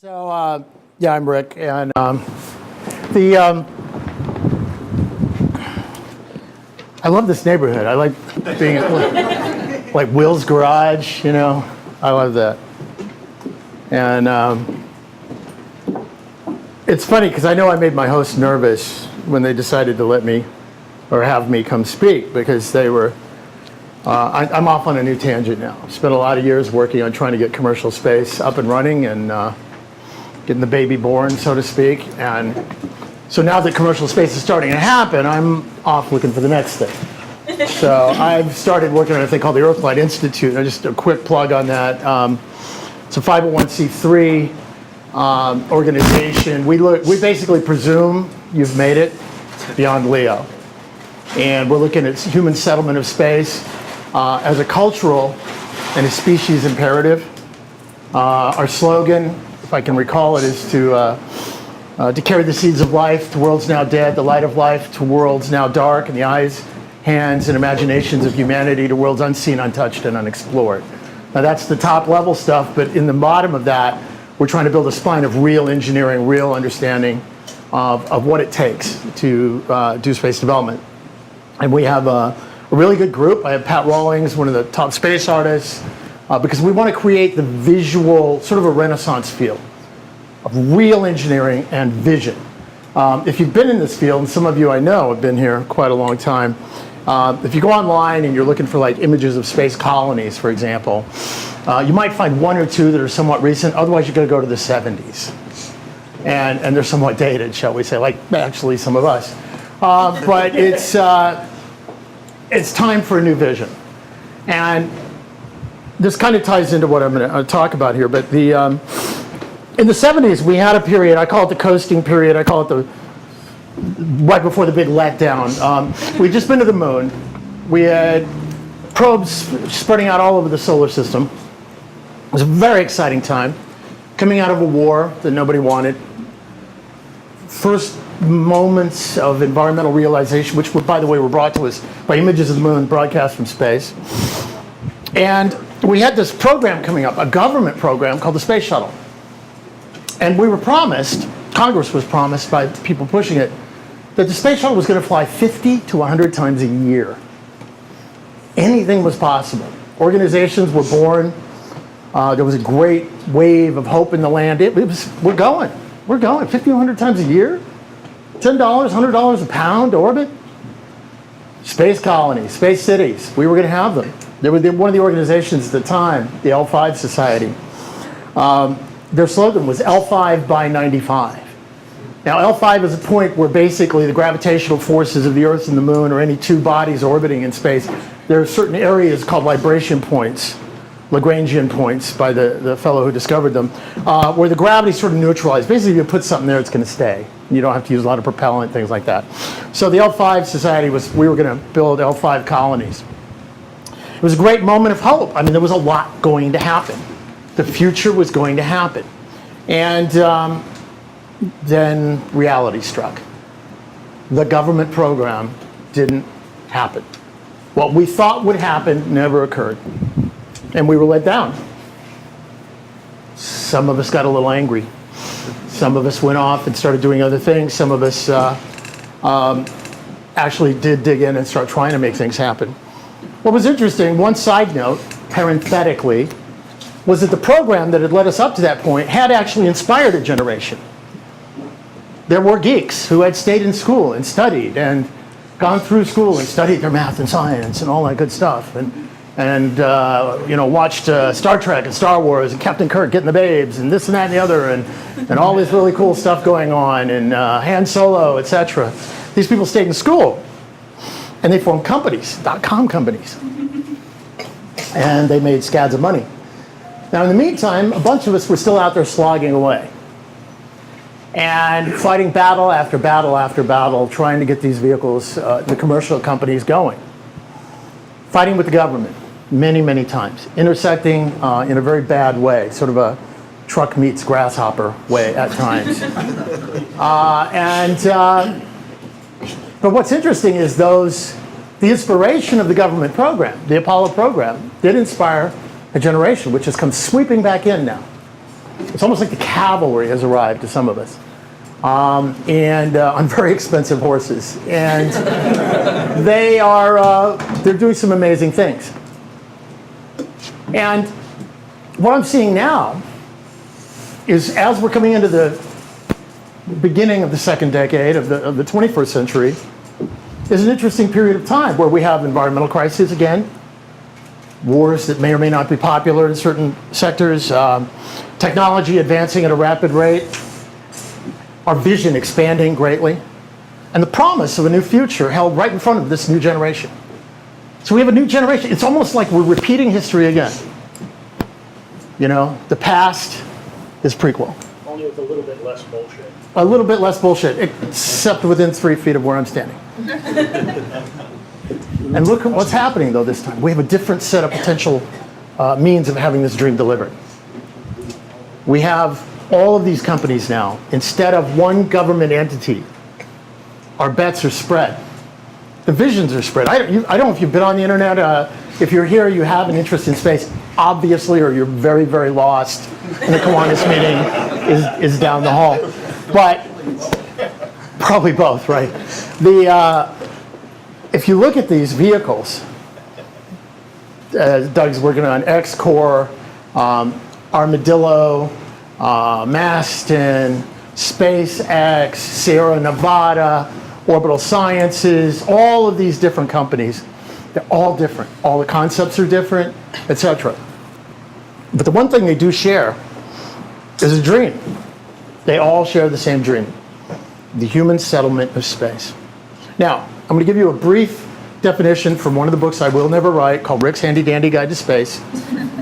So, yeah, I'm Rick, and I love this neighborhood. I like being like Will's Garage, you know. I love that. And it's funny because I know I made my host nervous when they decided to let me or have me come speak, because they were. I'm off on a new tangent now. I've spent a lot of years working on trying to get commercial space up and running and getting the baby born, so to speak. And so now that commercial space is starting to happen, I'm off looking for the next thing. So I've started working on a thing called the Earthlight Institute. And just a quick plug on that. It's a 501c3 organization. We basically presume you've made it beyond LEO. And we're looking at human settlement of space as a cultural and a species imperative. Our slogan, if I can recall it, is to carry the seeds of life to worlds now dead, the light of life to worlds now dark, and the eyes, hands, and imaginations of humanity to worlds unseen, untouched, and unexplored. Now that's the top level stuff, but in the bottom of that, we're trying to build a spine of real engineering, real understanding of what it takes to do space development. And we have a really good group. I have Pat Rawlings, one of the top space artists, because we want to create the visual, sort of a Renaissance field of real engineering and vision. If you've been in this field, and some of you I know have been here quite a long time, if you go online and you're looking for like images of space colonies, for example, you might find one or two that are somewhat recent. Otherwise, you're going to go to the 70s. And they're somewhat dated, shall we say, like actually some of us. But it's time for a new vision. And this kind of ties into what I'm going to talk about here. But in the 70s, we had a period, I call it the coasting period, I call it the right before the big letdown. We'd just been to the moon. We had probes spreading out all over the solar system. It was a very exciting time, coming out of a war that nobody wanted. First moments of environmental realization, which, by the way, were brought to us by images of the moon broadcast from space. And we had this program coming up, a government program called the Space Shuttle. And we were promised, Congress was promised by people pushing it, that the Space Shuttle was going to fly 50 to 100 times a year. Anything was possible. Organizations were born. There was a great wave of hope in the land. We're going, 50 to 100 times a year? $10, $100 a pound to orbit? Space colonies, space cities, we were going to have them. They were one of the organizations at the time, the L5 Society. Their slogan was L5 by 95. Now L5 is a point where basically the gravitational forces of the Earth and the Moon, or any two bodies orbiting in space, there are certain areas called libration points, Lagrangian points by the fellow who discovered them, where the gravity is sort of neutralized. Basically, if you put something there, it's going to stay. You don't have to use a lot of propellant, things like that. So the L5 Society we were going to build L5 colonies. It was a great moment of hope. I mean, there was a lot going to happen. The future was going to happen. And then reality struck. The government program didn't happen. What we thought would happen never occurred. And we were let down. Some of us got a little angry. Some of us went off and started doing other things. Some of us actually did dig in and start trying to make things happen. What was interesting, one side note, parenthetically, was that the program that had led us up to that point had actually inspired a generation. There were geeks who had stayed in school and studied and gone through school and studied their math and science and all that good stuff. And watched Star Trek and Star Wars and Captain Kirk getting the babes and this and that and the other and all this really cool stuff going on and Han Solo, etc. These people stayed in school and they formed companies, .com companies. And they made scads of money. Now in the meantime, a bunch of us were still out there slogging away and fighting battle after battle after battle, trying to get these vehicles, the commercial companies going. Fighting with the government. Many, many times, intersecting in a very bad way, sort of a truck meets grasshopper way at times. But what's interesting is the inspiration of the government program, the Apollo program, did inspire a generation which has come sweeping back in now. It's almost like the cavalry has arrived to some of us. And on very expensive horses. And they're doing some amazing things. And what I'm seeing now is, as we're coming into the beginning of the second decade of the 21st century, is an interesting period of time where we have environmental crises again, wars that may or may not be popular in certain sectors, technology advancing at a rapid rate, our vision expanding greatly, and the promise of a new future held right in front of this new generation. So we have a new generation. It's almost like we're repeating history again. You know, the past is prequel. Only with a little bit less bullshit. A little bit less bullshit, except within 3 feet of where I'm standing. And look at what's happening, though, this time. We have a different set of potential means of having this dream delivered. We have all of these companies now. Instead of one government entity, our bets are spread. The visions are spread. I don't know if you've been on the internet. If you're here, you have an interest in space, obviously, or you're very, very lost, and the Kiwanis meeting is down the hall. But probably both, right? If you look at these vehicles, Doug's working on X-Core, Armadillo, Maston, SpaceX, Sierra Nevada, Orbital Sciences, all of these different companies, they're all different. All the concepts are different, etc. But the one thing they do share is a dream. They all share the same dream, the human settlement of space. Now, I'm going to give you a brief definition from one of the books I will never write called Rick's Handy Dandy Guide to Space,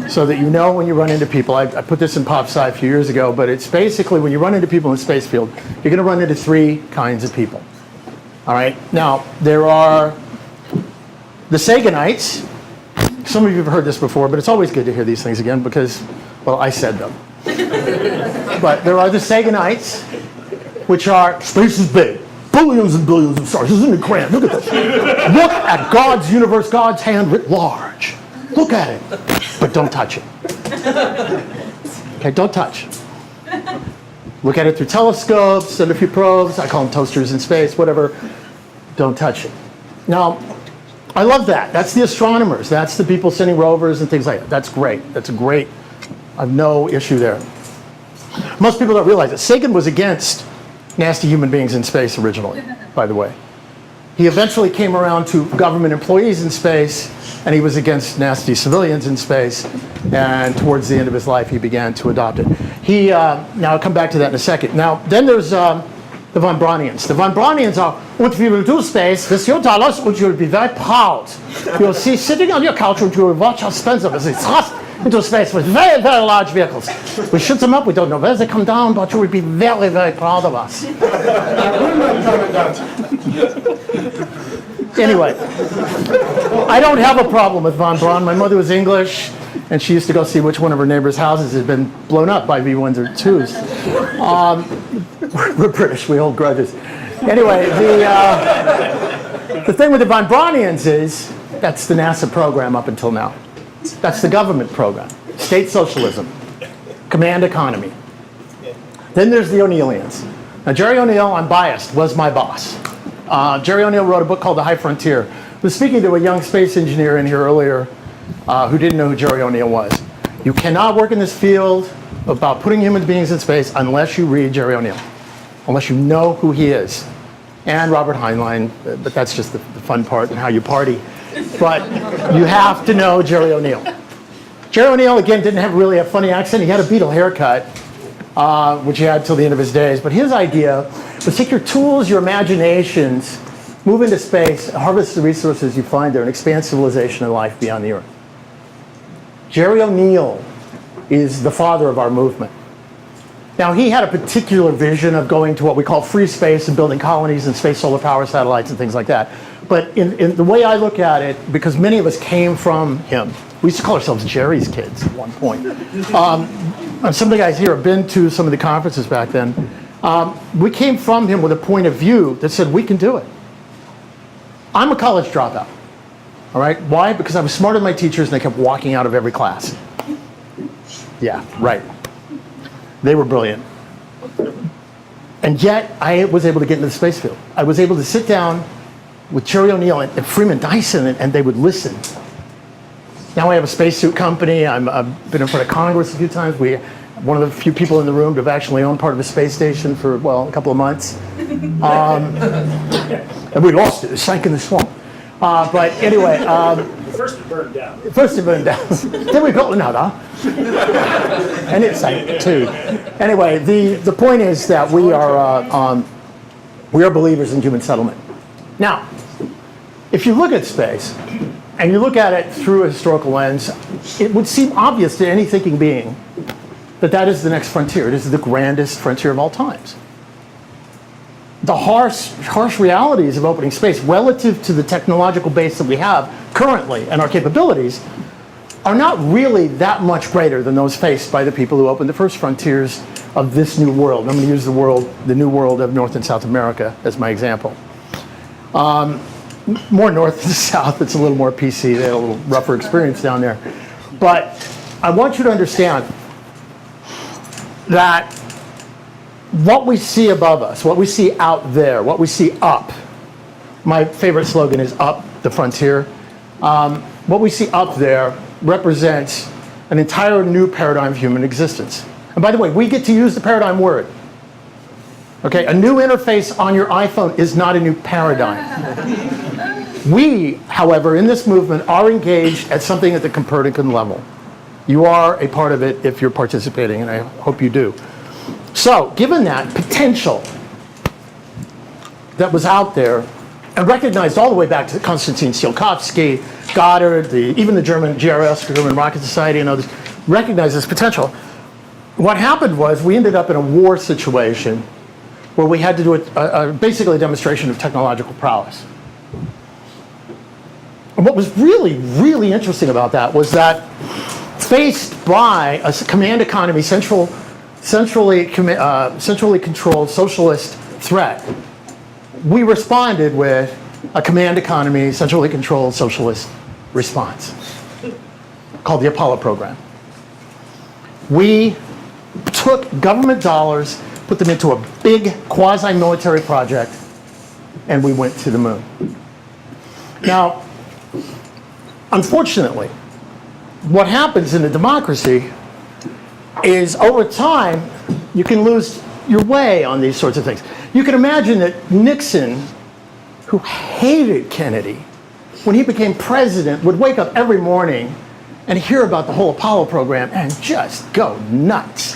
so that you know when you run into people. I put this in Pop Sci a few years ago, but it's basically when you run into people in the space field, you're going to run into 3 kinds of people. All right? Now, there are the Saganites. Some of you have heard this before, but it's always good to hear these things again because, well, I said them. But there are the Saganites, which are, space is big. Billions and billions of stars. Isn't it grand? Look at this. Look at God's universe, God's hand writ large. Look at it. But don't touch it. Okay, don't touch. Look at it through telescopes and a few probes. I call them toasters in space, whatever. Don't touch it. Now, I love that. That's the astronomers. That's the people sending rovers and things like that. That's great. That's great. I have no issue there. Most people don't realize that Sagan was against nasty human beings in space originally, by the way. He eventually came around to government employees in space, and he was against nasty civilians in space, and towards the end of his life, he began to adopt it. Now I'll come back to that in a second. Now, then there's the von Braunians. The von Braunians are, und we will do space with your dollars, and you'll be very proud. You'll see sitting on your couch, and you will watch how Spencer is thrust into space with very, very large vehicles. We shoot them up, we don't know where they come down, but you will be very, very proud of us. Anyway, I don't have a problem with von Braun. My mother was English, and she used to go see which one of her neighbors' houses had been blown up by V1s or 2s. We're British, we hold grudges. Anyway, the thing with the von Braunians is that's the NASA program up until now. That's the government program. State socialism, command economy. Then there's the O'Neillians. Now, Jerry O'Neill, I'm biased, was my boss. Jerry O'Neill wrote a book called The High Frontier. I was speaking to a young space engineer in here earlier who didn't know who Jerry O'Neill was. You cannot work in this field about putting human beings in space unless you read Jerry O'Neill, unless you know who he is. And Robert Heinlein, but that's just the fun part and how you party. But you have to know Jerry O'Neill. Jerry O'Neill, again, didn't have really a funny accent. He had a Beatle haircut, which he had till the end of his days. But his idea was take your tools, your imaginations, move into space, harvest the resources you find there, and expand civilization and life beyond the Earth. Jerry O'Neill is the father of our movement. Now, he had a particular vision of going to what we call free space and building colonies and space solar power satellites and things like that. But in the way I look at it, because many of us came from him, we used to call ourselves Jerry's kids at one point. Some of the guys here have been to some of the conferences back then. We came from him with a point of view that said, we can do it. I'm a college dropout. All right? Why? Because I was smarter than my teachers and they kept walking out of every class. Yeah, right. They were brilliant. And yet, I was able to get into the space field. I was able to sit down with Cherry O'Neill and Freeman Dyson, and they would listen. Now I have a spacesuit company. I've been in front of Congress a few times. One of the few people in the room to have actually owned part of a space station for, well, a couple of months. And we lost it. It sank in the swamp. But anyway. First it burned down. First it burned down. Then we built another. And it sank too. Anyway, the point is that we are believers in human settlement. Now, if you look at space, and you look at it through a historical lens, it would seem obvious to any thinking being that that is the next frontier. It is the grandest frontier of all times. The harsh realities of opening space relative to the technological base that we have currently and our capabilities are not really that much greater than those faced by the people who opened the first frontiers of this new world. I'm going to use the new world of North and South America as my example. More north than south, it's a little more PC. They had a little rougher experience down there. But I want you to understand that what we see above us, what we see out there, what we see up, my favorite slogan is up the frontier. What we see up there represents an entire new paradigm of human existence. And by the way, we get to use the paradigm word. Okay, a new interface on your iPhone is not a new paradigm. We, however, in this movement are engaged at something at the Copernican level. You are a part of it if you're participating, and I hope you do. So, given that potential that was out there, and recognized all the way back to Konstantin Tsiolkovsky, Goddard, even the German GRS, German Rocket Society, and others, recognized this potential. What happened was we ended up in a war situation where we had to do basically a demonstration of technological prowess. And what was really, really interesting about that was that faced by a command economy, centrally controlled socialist threat, we responded with a command economy, centrally controlled socialist response called the Apollo program. We took government dollars, put them into a big quasi-military project, and we went to the moon. Now, unfortunately, what happens in a democracy is over time, you can lose your way on these sorts of things. You can imagine that Nixon, who hated Kennedy, when he became president, would wake up every morning and hear about the whole Apollo program and just go nuts.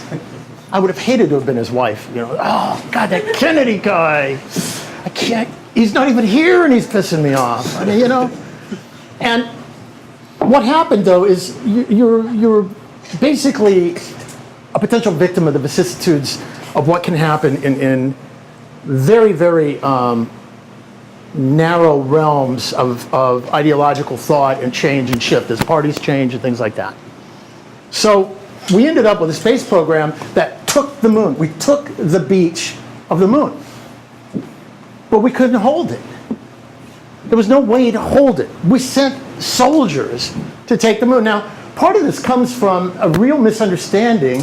I would have hated to have been his wife. You know, oh, God, that Kennedy guy. I can't, he's not even here and he's pissing me off. I mean, you know. And what happened, though, is you're basically a potential victim of the vicissitudes of what can happen in very, very narrow realms of ideological thought and change and shift as parties change and things like that. So we ended up with a space program that took the moon. We took the beach of the moon, but we couldn't hold it. There was no way to hold it. We sent soldiers to take the moon. Now, part of this comes from a real misunderstanding,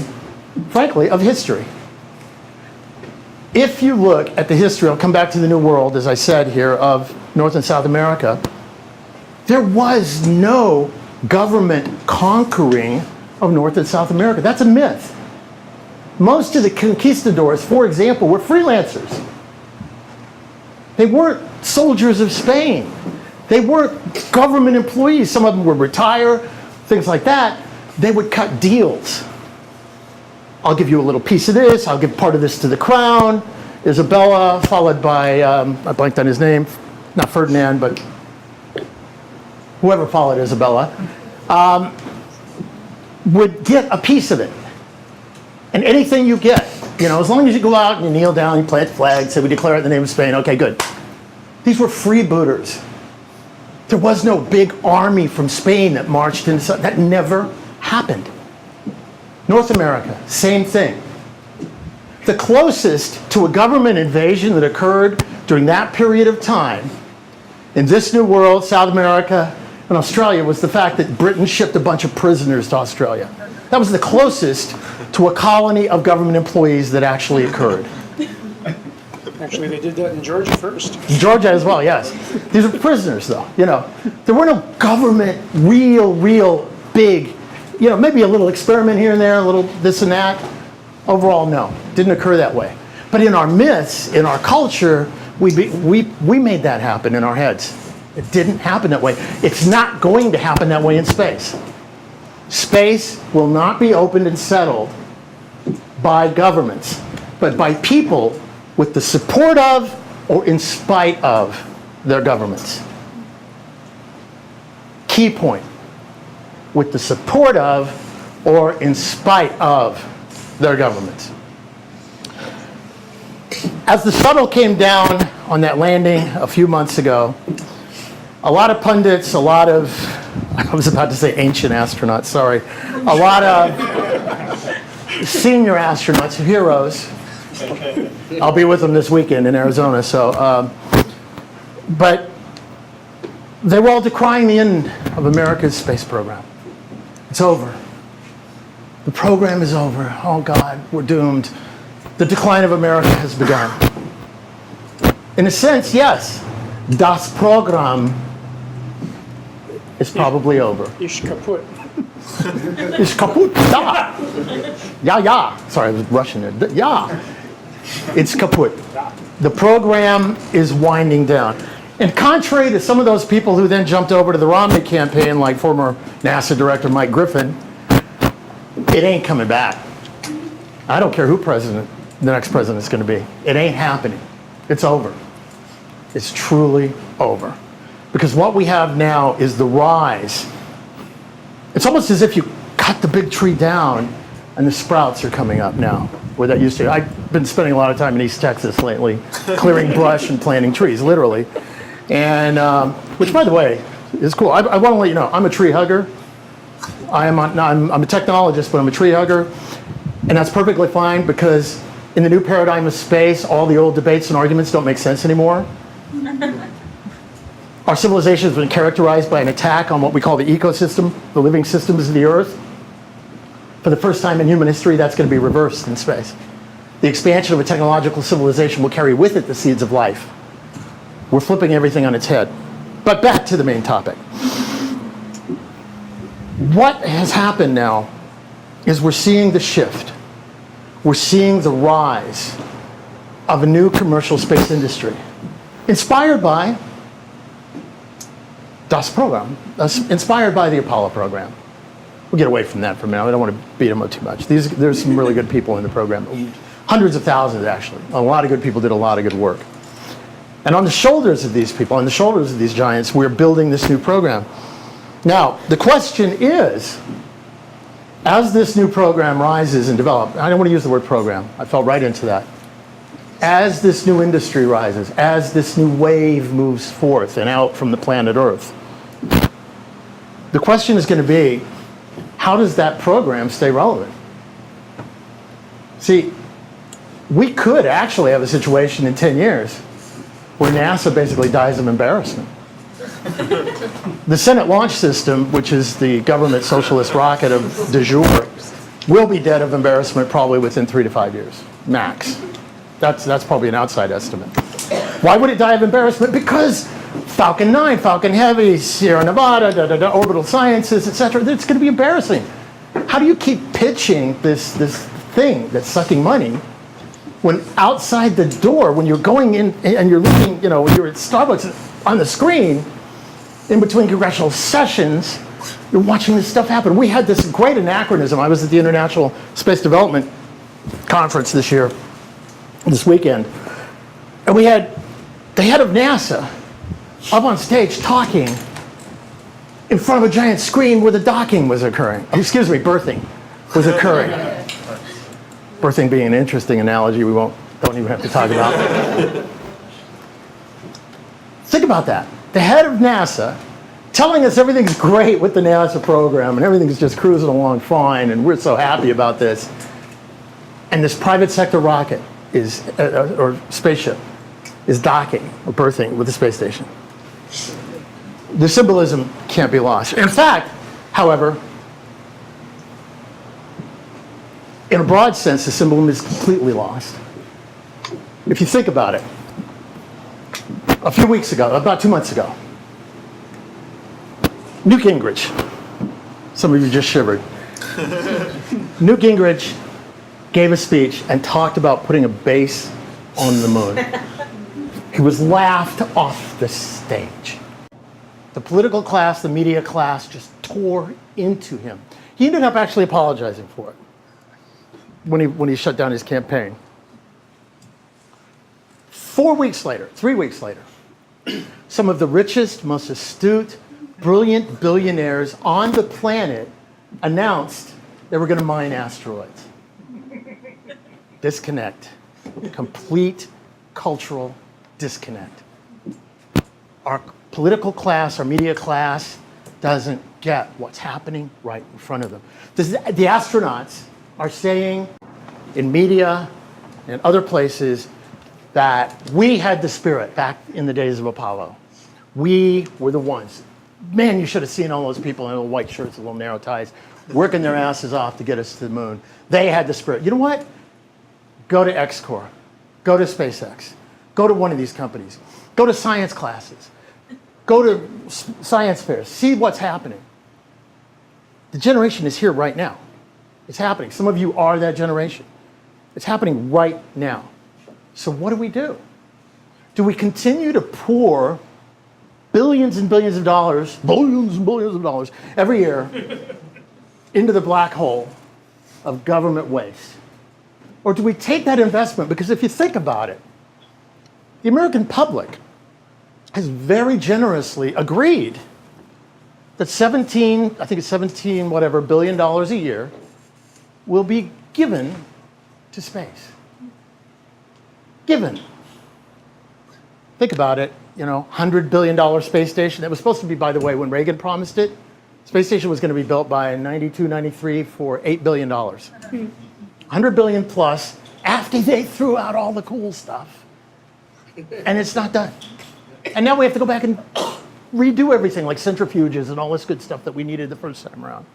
frankly, of history. If you look at the history, I'll come back to the New World, as I said here, of North and South America, there was no government conquering of North and South America. That's a myth. Most of the conquistadors, for example, were freelancers. They weren't soldiers of Spain. They weren't government employees. Some of them would retire, things like that. They would cut deals. I'll give you a little piece of this. I'll give part of this to the crown. Isabella, followed by, I blanked on his name, not Ferdinand, but whoever followed Isabella, would get a piece of it. And anything you get, you know, as long as you go out and you kneel down, you plant flags, say we declare it in the name of Spain, okay, good. These were freebooters. There was no big army from Spain that marched into, that never happened. North America, same thing. The closest to a government invasion that occurred during that period of time in this new world, South America and Australia, was the fact that Britain shipped a bunch of prisoners to Australia. That was the closest to a colony of government employees that actually occurred. Actually, they did that in Georgia first. Georgia as well, yes. These are prisoners, though. There were no government, real big, maybe a little experiment here and there, a little this and that. Overall, no, didn't occur that way. But in our myths, in our culture, we made that happen in our heads. It didn't happen that way. It's not going to happen that way in space. Space will not be opened and settled by governments, but by people with the support of or in spite of their governments. Key point. With the support of or in spite of their governments. As the shuttle came down on that landing a few months ago, a lot of pundits, I was about to say ancient astronauts, sorry, a lot of senior astronauts, heroes. I'll be with them this weekend in Arizona, but they were all decrying the end of America's space program. It's over. The program is over. Oh God, we're doomed. The decline of America has begun. In a sense, yes, das Programm is probably over. Ish kaput. Ist kaputt, ja. Ja. Sorry, I was Russian there. Ja. It's kaput. The program is winding down. And contrary to some of those people who then jumped over to the Romney campaign, like former NASA director Mike Griffin, it ain't coming back. I don't care who the next president is going to be. It ain't happening. It's over. It's truly over. Because what we have now is the rise. It's almost as if you cut the big tree down and the sprouts are coming up now, where that used to. I've been spending a lot of time in East Texas lately, clearing brush and planting trees, literally. And, which by the way, is cool. I want to let you know, I'm a tree hugger. I'm a technologist, but I'm a tree hugger. And that's perfectly fine because in the new paradigm of space, all the old debates and arguments don't make sense anymore. Our civilization has been characterized by an attack on what we call the ecosystem, the living systems of the Earth. For the first time in human history, that's going to be reversed in space. The expansion of a technological civilization will carry with it the seeds of life. We're flipping everything on its head. But back to the main topic. What has happened now is we're seeing the shift. We're seeing the rise of a new commercial space industry, inspired by das Programm, inspired by the Apollo program. We'll get away from that for a minute. I don't want to beat them up too much. There's some really good people in the program. Hundreds of thousands, actually. A lot of good people did a lot of good work. And on the shoulders of these people, on the shoulders of these giants, we're building this new program. Now, the question is, as this new program rises and develops, I don't want to use the word program. I fell right into that. As this new industry rises, as this new wave moves forth and out from the planet Earth, the question is going to be, how does that program stay relevant? See, we could actually have a situation in 10 years where NASA basically dies of embarrassment. The Senate launch system, which is the government socialist rocket of de jour, will be dead of embarrassment probably within 3 to 5 years, max. That's probably an outside estimate. Why would it die of embarrassment? Because Falcon 9, Falcon Heavy, Sierra Nevada, orbital sciences, etc. It's going to be embarrassing. How do you keep pitching this thing that's sucking money when outside the door, when you're going in and you're looking, when you're at Starbucks on the screen, in between congressional sessions, you're watching this stuff happen. We had this great anachronism. I was at the International Space Development Conference this weekend, and we had the head of NASA up on stage talking in front of a giant screen where the docking was occurring. Excuse me, birthing was occurring. Birthing being an interesting analogy we don't even have to talk about. Think about that. The head of NASA telling us everything's great with the NASA program and everything's just cruising along fine and we're so happy about this. And this private sector rocket or spaceship is docking or berthing with the space station. The symbolism can't be lost. In fact, however, in a broad sense, the symbolism is completely lost. If you think about it, a few weeks ago, about 2 months ago, Newt Gingrich, some of you just shivered. Newt Gingrich gave a speech and talked about putting a base on the moon. He was laughed off the stage. The political class, the media class just tore into him. He ended up actually apologizing for it when he shut down his campaign. 4 weeks later, 3 weeks later, some of the richest, most astute, brilliant billionaires on the planet announced they were going to mine asteroids. Disconnect. Complete cultural disconnect. Our political class, our media class, doesn't get what's happening right in front of them. The astronauts are saying in media and other places that we had the spirit back in the days of Apollo. We were the ones. Man, you should have seen all those people in little white shirts and little narrow ties working their asses off to get us to the moon. They had the spirit. You know what? Go to X-Corps. Go to SpaceX. Go to one of these companies. Go to science classes. Go to science fairs. See what's happening. The generation is here right now. It's happening. Some of you are that generation. It's happening right now. So what do? Do we continue to pour billions and billions of dollars every year into the black hole of government waste? Or do we take that investment? Because if you think about it, the American public has very generously agreed that 17 billion dollars a year will be given to space. Given. Think about it, $100 billion space station. That was supposed to be, by the way, when Reagan promised it, space station was going to be built by 92, 93 for $8 billion. 100 billion plus after they threw out all the cool stuff. And it's not done. And now we have to go back and redo everything, like centrifuges and all this good stuff that we needed the first time around.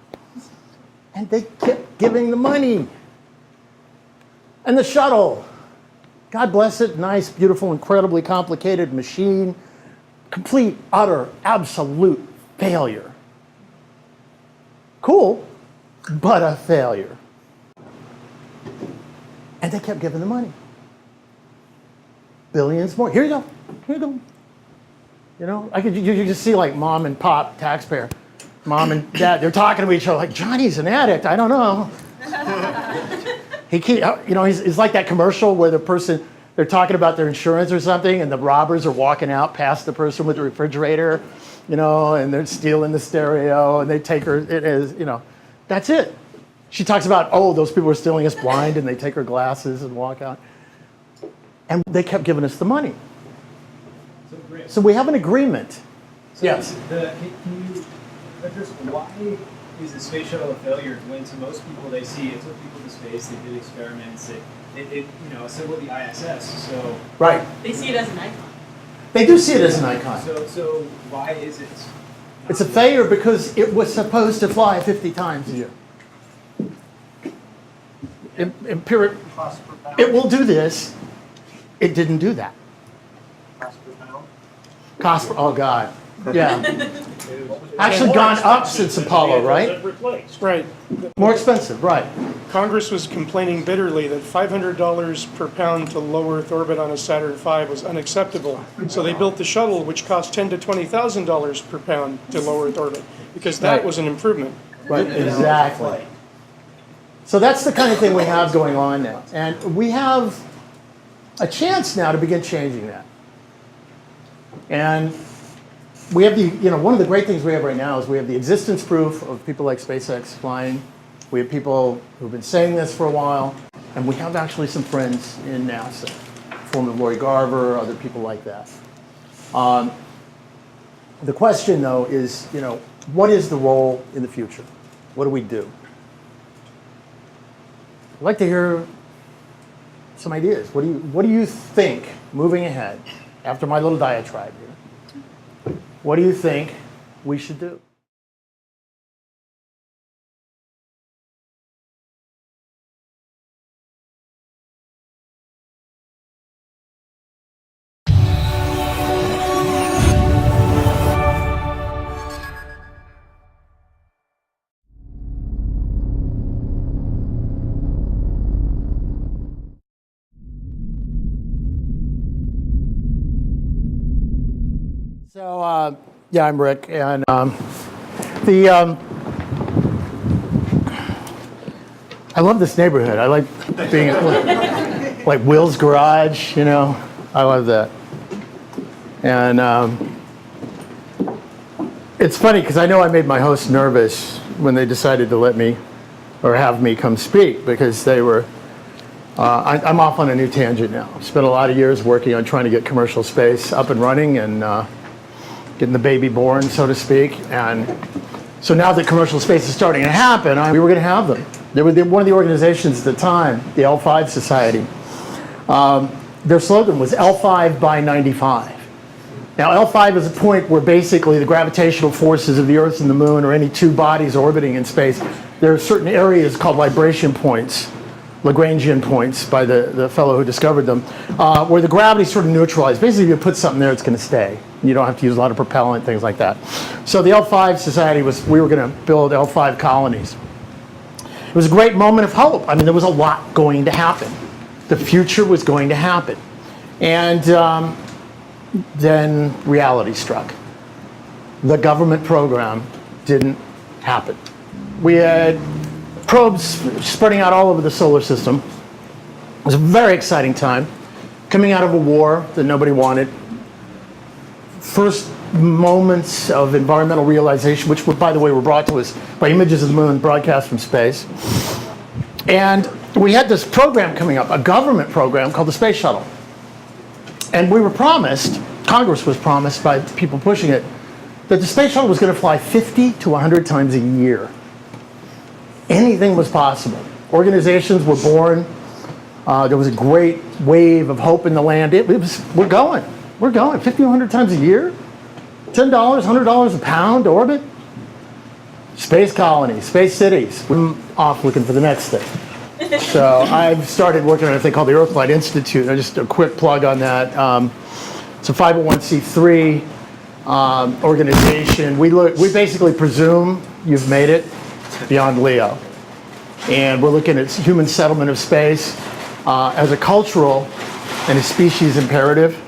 And they kept giving the money. And the shuttle, God bless it, nice, beautiful, incredibly complicated machine, complete, utter, absolute failure. Cool, but a failure. And they kept giving the money. Billions more. Here you go. Here you go. You just see like mom and pop, taxpayer, mom and dad, they're talking to each other like, Johnny's an addict, I don't know. He's like that commercial where they're talking about their insurance or something and the robbers are walking out past the person with the refrigerator, and they're stealing the stereo and they take her, that's it. She talks about, those people are stealing us blind and they take her glasses and walk out. And they kept giving us the money. So we have an agreement. So yes. Can you address why is the space shuttle a failure? When to most people they see it took people to space, they did experiments, it assembled the ISS. So right. They see it as an icon. They do see it as an icon. So why is it? It's a failure because it was supposed to fly 50 times a year. It will do this. It didn't do that. Cost per, oh God, yeah. Actually gone up since Apollo, right? Right. More expensive, right. Congress was complaining bitterly that $500 per pound to low Earth orbit on a Saturn V was unacceptable. So they built the shuttle, which cost $10,000 to $20,000 per pound to low Earth orbit, because that was an improvement. Right, exactly. So that's the kind of thing we have going on now. And we have a chance now to begin changing that. And we have one of the great things we have right now is we have the existence proof of people like SpaceX flying. We have people who've been saying this for a while, and we have actually some friends in NASA, former Lori Garver, other people like that. The question, though, is, what is the role in the future? What do we do? I'd like to hear some ideas. What do you think, moving ahead, after my little diatribe here, what do you think we should do? So, yeah, I'm Rick, and the I love this neighborhood. I like being like Will's Garage, you know. I love that. And it's funny because I know I made my host nervous when they decided to let me or have me come speak, because they were. I'm off on a new tangent now. I've spent a lot of years working on trying to get commercial space up and running and getting the baby born, so to speak. And so now that commercial space is starting to happen, we were going to have them. They were one of the organizations at the time, the L5 Society. Their slogan was L5 by 95. Now, L5 is a point where basically the gravitational forces of the Earth and the Moon, or any two bodies orbiting in space, there are certain areas called libration points, Lagrangian points by the fellow who discovered them, where the gravity is sort of neutralized. Basically, if you put something there, it's going to stay. You don't have to use a lot of propellant, things like that. So the L5 Society we were going to build L5 colonies. It was a great moment of hope. I mean, there was a lot going to happen. The future was going to happen. And then reality struck. The government program didn't happen. We had probes spreading out all over the solar system. It was a very exciting time, coming out of a war that nobody wanted. First moments of environmental realization, which, by the way, were brought to us by images of the moon broadcast from space. And we had this program coming up, a government program called the Space Shuttle. And we were promised, Congress was promised by people pushing it, that the Space Shuttle was going to fly 50 to 100 times a year. Anything was possible. Organizations were born. There was a great wave of hope in the land. We're going, 50, 100 times a year. $10, $100 a pound to orbit. Space colonies, space cities. We're off looking for the next thing. So I've started working on a thing called the Earthlight Institute. Just a quick plug on that. It's a 501c3 organization. We basically presume you've made it beyond LEO. And we're looking at human settlement of space as a cultural and a species imperative.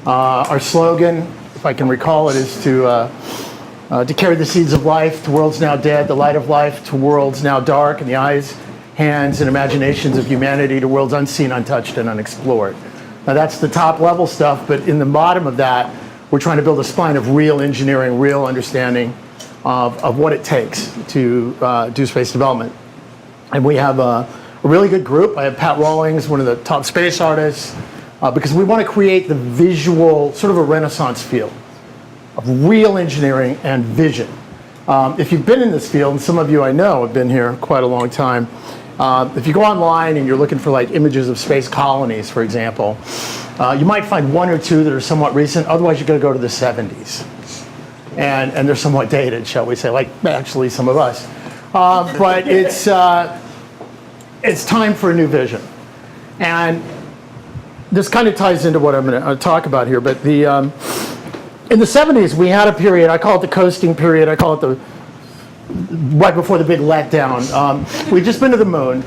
Our slogan, if I can recall it, is to carry the seeds of life to worlds now dead, the light of life to worlds now dark, and the eyes, hands, and imaginations of humanity to worlds unseen, untouched, and unexplored. Now that's the top level stuff, but in the bottom of that, we're trying to build a spine of real engineering, real understanding of what it takes to do space development. And we have a really good group. I have Pat Rawlings, one of the top space artists, because we want to create the visual, sort of a Renaissance field of real engineering and vision. If you've been in this field, and some of you I know have been here quite a long time, if you go online and you're looking for like images of space colonies, for example, you might find one or two that are somewhat recent. Otherwise, you're going to go to the 70s. And they're somewhat dated, shall we say, like actually some of us. But it's time for a new vision. And this kind of ties into what I'm going to talk about here. But in the 70s, we had a period, I call it the coasting period, I call it right before the big letdown. We'd just been to the moon.